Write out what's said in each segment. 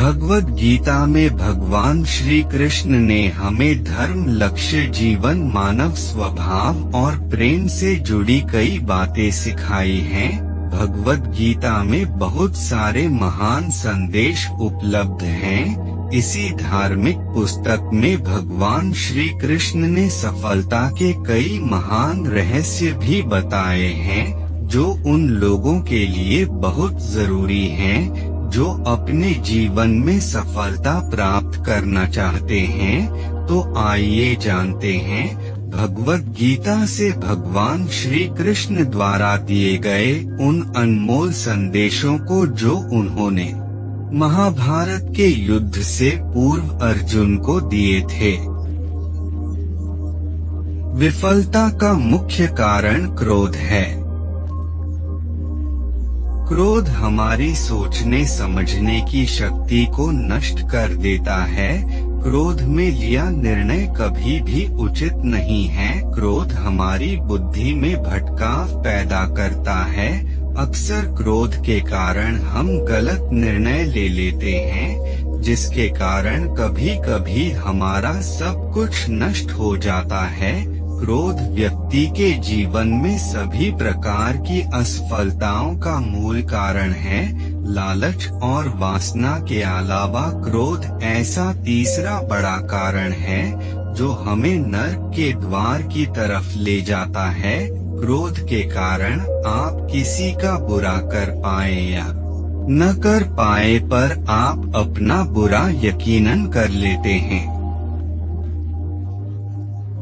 भगवद गीता में भगवान श्री कृष्ण ने हमें धर्म, लक्ष्य, जीवन, मानव स्वभाव और प्रेम से जुड़ी कई बातें सिखाई हैं। भगवद गीता में बहुत सारे महान संदेश उपलब्ध हैं। इसी धार्मिक पुस्तक में भगवान श्री कृष्ण ने सफलता के कई महान रहस्य भी बताए हैं, जो उन लोगों के लिए बहुत जरूरी हैं जो अपने जीवन में सफलता प्राप्त करना चाहते हैं। तो आइए जानते हैं भगवद गीता से भगवान श्री कृष्ण द्वारा दिए गए उन अनमोल संदेशों को जो उन्होंने महाभारत के युद्ध से पूर्व अर्जुन को दिए थे। विफलता का मुख्य कारण क्रोध है। क्रोध हमारी सोचने समझने की शक्ति को नष्ट कर देता है। क्रोध में लिया निर्णय कभी भी उचित नहीं है। क्रोध हमारी बुद्धि में भटकाव पैदा करता है। अक्सर क्रोध के कारण हम गलत निर्णय ले लेते हैं, जिसके कारण कभी कभी हमारा सब कुछ नष्ट हो जाता है। क्रोध व्यक्ति के जीवन में सभी प्रकार की असफलताओं का मूल कारण है। लालच और वासना के अलावा क्रोध ऐसा तीसरा बड़ा कारण है जो हमें नरक के द्वार की तरफ ले जाता है। क्रोध के कारण आप किसी का बुरा कर पाए या न कर पाए, पर आप अपना बुरा यकीनन कर लेते हैं।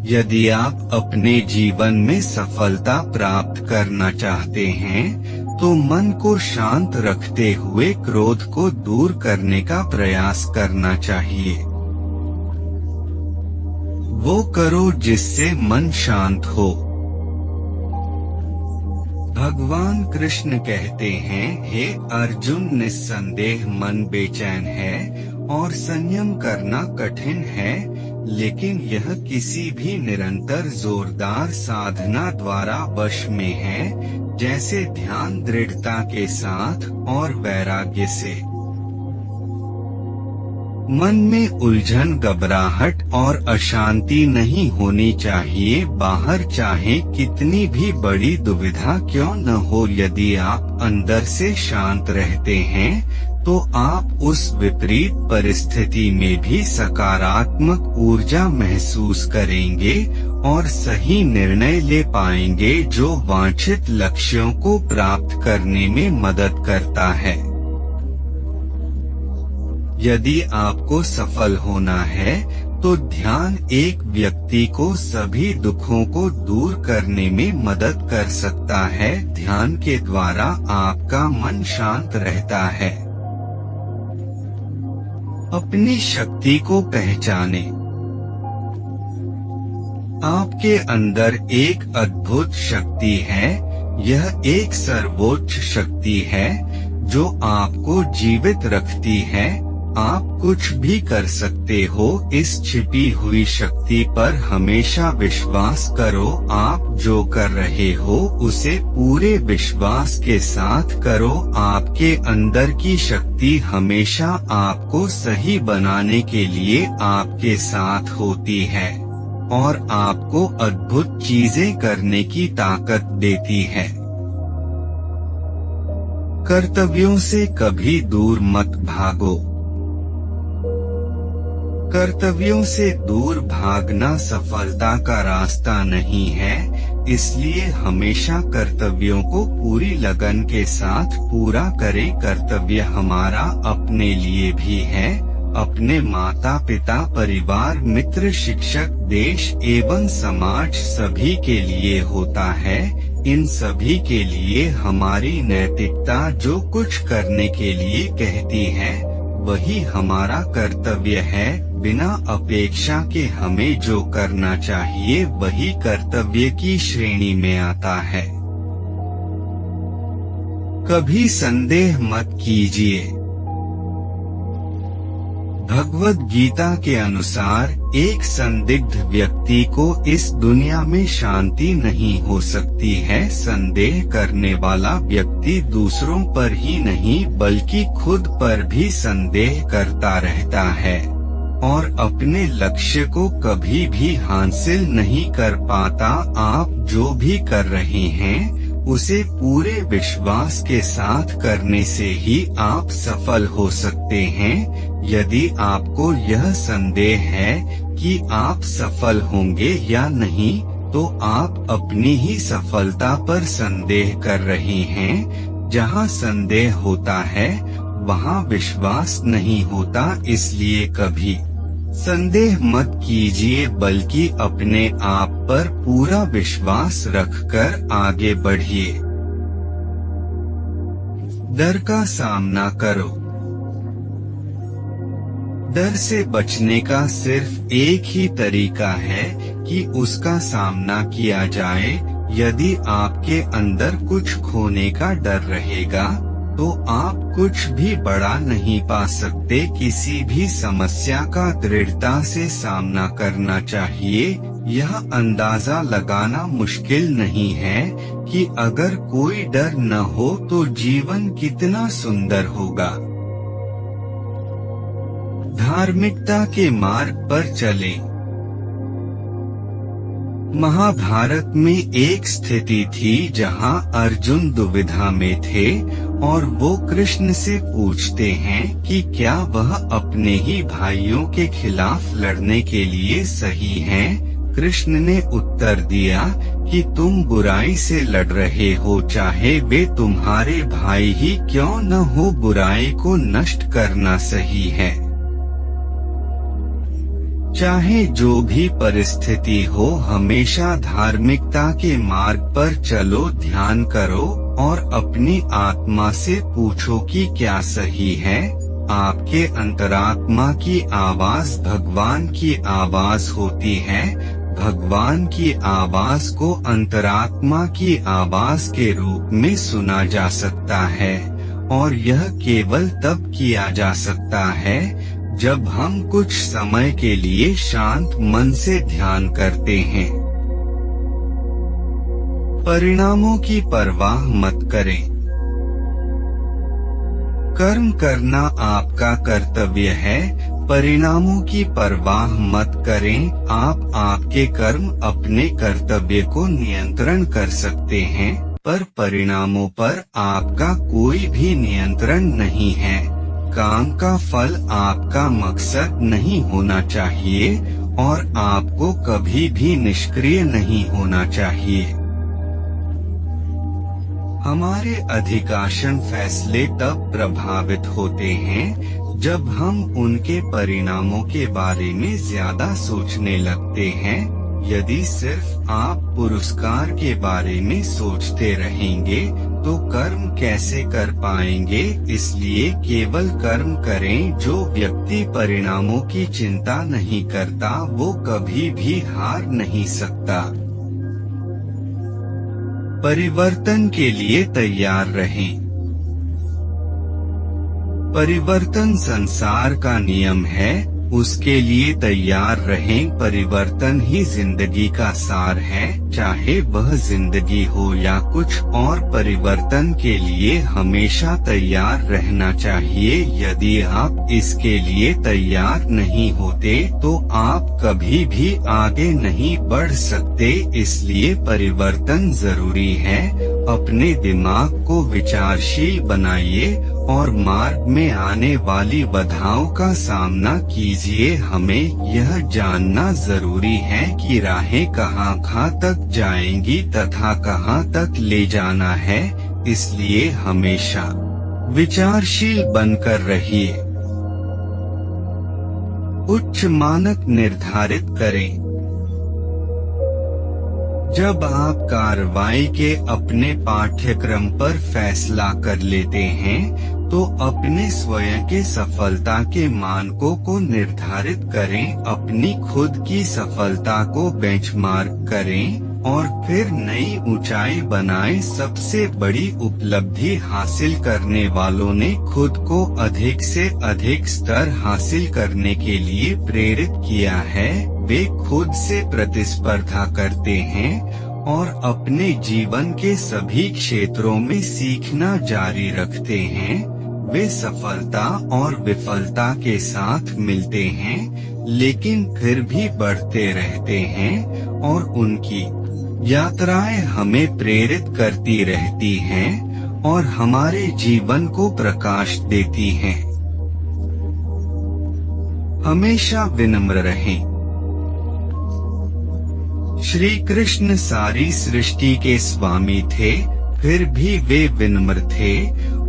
यदि आप अपने जीवन में सफलता प्राप्त करना चाहते हैं, तो मन को शांत रखते हुए क्रोध को दूर करने का प्रयास करना चाहिए। वो करो जिससे मन शांत हो। भगवान कृष्ण कहते हैं, हे अर्जुन, निस्संदेह मन बेचैन है और संयम करना कठिन है, लेकिन यह किसी भी निरंतर जोरदार साधना द्वारा वश में है, जैसे ध्यान, दृढ़ता के साथ और वैराग्य से। मन में उलझन, घबराहट और अशांति नहीं होनी चाहिए। बाहर चाहे कितनी भी बड़ी दुविधा क्यों न हो, यदि आप अंदर से शांत रहते हैं तो आप उस विपरीत परिस्थिति में भी सकारात्मक ऊर्जा महसूस करेंगे और सही निर्णय ले पाएंगे, जो वांछित लक्ष्यों को प्राप्त करने में मदद करता है। यदि आपको सफल होना है तो ध्यान एक व्यक्ति को सभी दुखों को दूर करने में मदद कर सकता है। ध्यान के द्वारा आपका मन शांत रहता है। अपनी शक्ति को पहचाने। आपके अंदर एक अद्भुत शक्ति है। यह एक सर्वोच्च शक्ति है जो आपको जीवित रखती है। आप कुछ भी कर सकते हो। इस छिपी हुई शक्ति पर हमेशा विश्वास करो। आप जो कर रहे हो उसे पूरे विश्वास के साथ करो। आपके अंदर की शक्ति हमेशा आपको सही बनाने के लिए आपके साथ होती है और आपको अद्भुत चीजें करने की ताकत देती है। कर्तव्यों से कभी दूर मत भागो। कर्तव्यों से दूर भागना सफलता का रास्ता नहीं है, इसलिए हमेशा कर्तव्यों को पूरी लगन के साथ पूरा करें। कर्तव्य हमारा अपने लिए भी है, अपने माता पिता, परिवार, मित्र, शिक्षक, देश एवं समाज सभी के लिए होता है। इन सभी के लिए हमारी नैतिकता जो कुछ करने के लिए कहती है वही हमारा कर्तव्य है। बिना अपेक्षा के हमें जो करना चाहिए वही कर्तव्य की श्रेणी में आता है। कभी संदेह मत कीजिए। भगवद गीता के अनुसार एक संदिग्ध व्यक्ति को इस दुनिया में शांति नहीं हो सकती है। संदेह करने वाला व्यक्ति दूसरों पर ही नहीं बल्कि खुद पर भी संदेह करता रहता है और अपने लक्ष्य को कभी भी हासिल नहीं कर पाता। आप जो भी कर रहे हैं उसे पूरे विश्वास के साथ करने से ही आप सफल हो सकते हैं। यदि आपको यह संदेह है कि आप सफल होंगे या नहीं, तो आप अपनी ही सफलता पर संदेह कर रहे हैं। जहाँ संदेह होता है वहाँ विश्वास नहीं होता, इसलिए कभी संदेह मत कीजिए बल्कि अपने आप पर पूरा विश्वास रखकर आगे बढ़िए। डर का सामना करो। डर से बचने का सिर्फ एक ही तरीका है कि उसका सामना किया जाए। यदि आपके अंदर कुछ खोने का डर रहेगा तो आप कुछ भी बड़ा नहीं पा सकते। किसी भी समस्या का दृढ़ता से सामना करना चाहिए। यह अंदाजा लगाना मुश्किल नहीं है कि अगर कोई डर न हो तो जीवन कितना सुंदर होगा। धार्मिकता के मार्ग पर चलें। महाभारत में एक स्थिति थी जहां अर्जुन दुविधा में थे और वो कृष्ण से पूछते हैं कि क्या वह अपने ही भाइयों के खिलाफ लड़ने के लिए सही हैं? कृष्ण ने उत्तर दिया कि तुम बुराई से लड़ रहे हो, चाहे वे तुम्हारे भाई ही क्यों न हो, बुराई को नष्ट करना सही है। चाहे जो भी परिस्थिति हो, हमेशा धार्मिकता के मार्ग पर चलो, ध्यान करो और अपनी आत्मा से पूछो कि क्या सही है। आपके अंतरात्मा की आवाज भगवान की आवाज होती है। भगवान की आवाज को अंतरात्मा की आवाज के रूप में सुना जा सकता है और यह केवल तब किया जा सकता है जब हम कुछ समय के लिए शांत मन से ध्यान करते हैं। परिणामों की परवाह मत करें। कर्म करना आपका कर्तव्य है, परिणामों की परवाह मत करें। आप आपके कर्म अपने कर्तव्य को नियंत्रण कर सकते हैं, पर परिणामों पर आपका कोई भी नियंत्रण नहीं है। काम का फल आपका मकसद नहीं होना चाहिए और आपको कभी भी निष्क्रिय नहीं होना चाहिए। हमारे अधिकांश फैसले तब प्रभावित होते हैं जब हम उनके परिणामों के बारे में ज्यादा सोचने लगते हैं। यदि सिर्फ आप पुरस्कार के बारे में सोचते रहेंगे तो कर्म कैसे कर पाएंगे? इसलिए केवल कर्म करें। जो व्यक्ति परिणामों की चिंता नहीं करता वो कभी भी हार नहीं सकता। परिवर्तन के लिए तैयार रहें। परिवर्तन संसार का नियम है, उसके लिए तैयार रहें। परिवर्तन ही जिंदगी का सार है, चाहे वह जिंदगी हो या कुछ और। परिवर्तन के लिए हमेशा तैयार रहना चाहिए। यदि आप इसके लिए तैयार नहीं होते तो आप कभी भी आगे नहीं बढ़ सकते। इसलिए परिवर्तन जरूरी है। अपने दिमाग को विचारशील बनाइए और मार्ग में आने वाली बाधाओं का सामना कीजिए। हमें यह जानना जरूरी है कि राहें कहाँ तक जाएंगी तथा कहाँ तक ले जाना है। इसलिए हमेशा विचारशील बनकर रहिए। उच्च मानक निर्धारित करें। जब आप कार्रवाई के अपने पाठ्यक्रम पर फैसला कर लेते हैं तो अपने स्वयं के सफलता के मानकों को निर्धारित करें। अपनी खुद की सफलता को बेंचमार्क करें। और फिर नई ऊंचाई बनाए। सबसे बड़ी उपलब्धि हासिल करने वालों ने खुद को अधिक से अधिक स्तर हासिल करने के लिए प्रेरित किया है। वे खुद से प्रतिस्पर्धा करते हैं और अपने जीवन के सभी क्षेत्रों में सीखना जारी रखते हैं। वे सफलता और विफलता के साथ मिलते हैं, लेकिन फिर भी बढ़ते रहते हैं और उनकी यात्राएं हमें प्रेरित करती रहती हैं और हमारे जीवन को प्रकाश देती हैं। हमेशा विनम्र रहें। श्री कृष्ण सारी सृष्टि के स्वामी थे, फिर भी वे विनम्र थे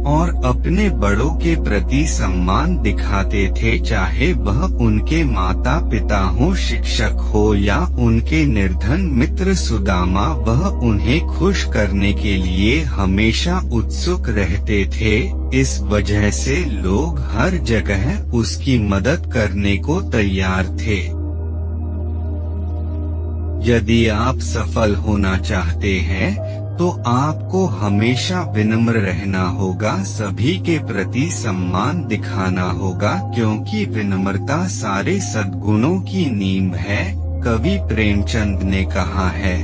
और अपने बड़ों के प्रति सम्मान दिखाते थे, चाहे वह उनके माता पिता हो, शिक्षक हो या उनके निर्धन मित्र सुदामा। वह उन्हें खुश करने के लिए हमेशा उत्सुक रहते थे। इस वजह से लोग हर जगह उसकी मदद करने को तैयार थे। यदि आप सफल होना चाहते हैं तो आपको हमेशा विनम्र रहना होगा, सभी के प्रति सम्मान दिखाना होगा, क्योंकि विनम्रता सारे सद्गुणों की नींव है। कवि प्रेमचंद ने कहा है,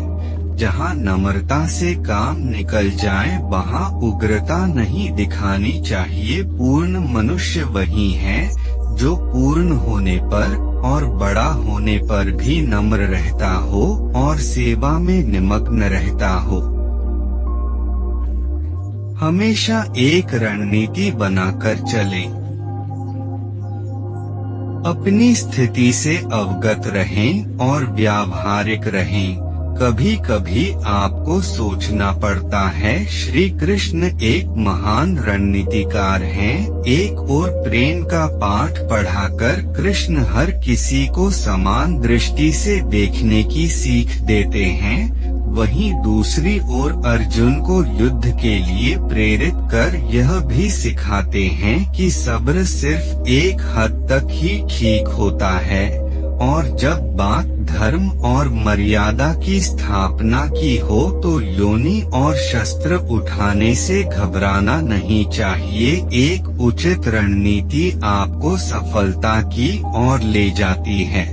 जहाँ नम्रता से काम निकल जाए वहाँ उग्रता नहीं दिखानी चाहिए। पूर्ण मनुष्य वही है जो पूर्ण होने पर और बड़ा होने पर भी नम्र रहता हो और सेवा में निमग्न रहता हो। हमेशा एक रणनीति बनाकर चलें। अपनी स्थिति से अवगत रहें और व्यावहारिक रहें। कभी कभी आपको सोचना पड़ता है। श्री कृष्ण एक महान रणनीतिकार हैं। एक ओर प्रेम का पाठ पढ़ाकर कृष्ण हर किसी को समान दृष्टि से देखने की सीख देते हैं, वहीं दूसरी ओर अर्जुन को युद्ध के लिए प्रेरित कर यह भी सिखाते हैं कि सब्र सिर्फ एक हद तक ही ठीक होता है और जब बात धर्म और मर्यादा की स्थापना की हो तो योनि और शस्त्र उठाने से घबराना नहीं चाहिए। एक उचित रणनीति आपको सफलता की ओर ले जाती है।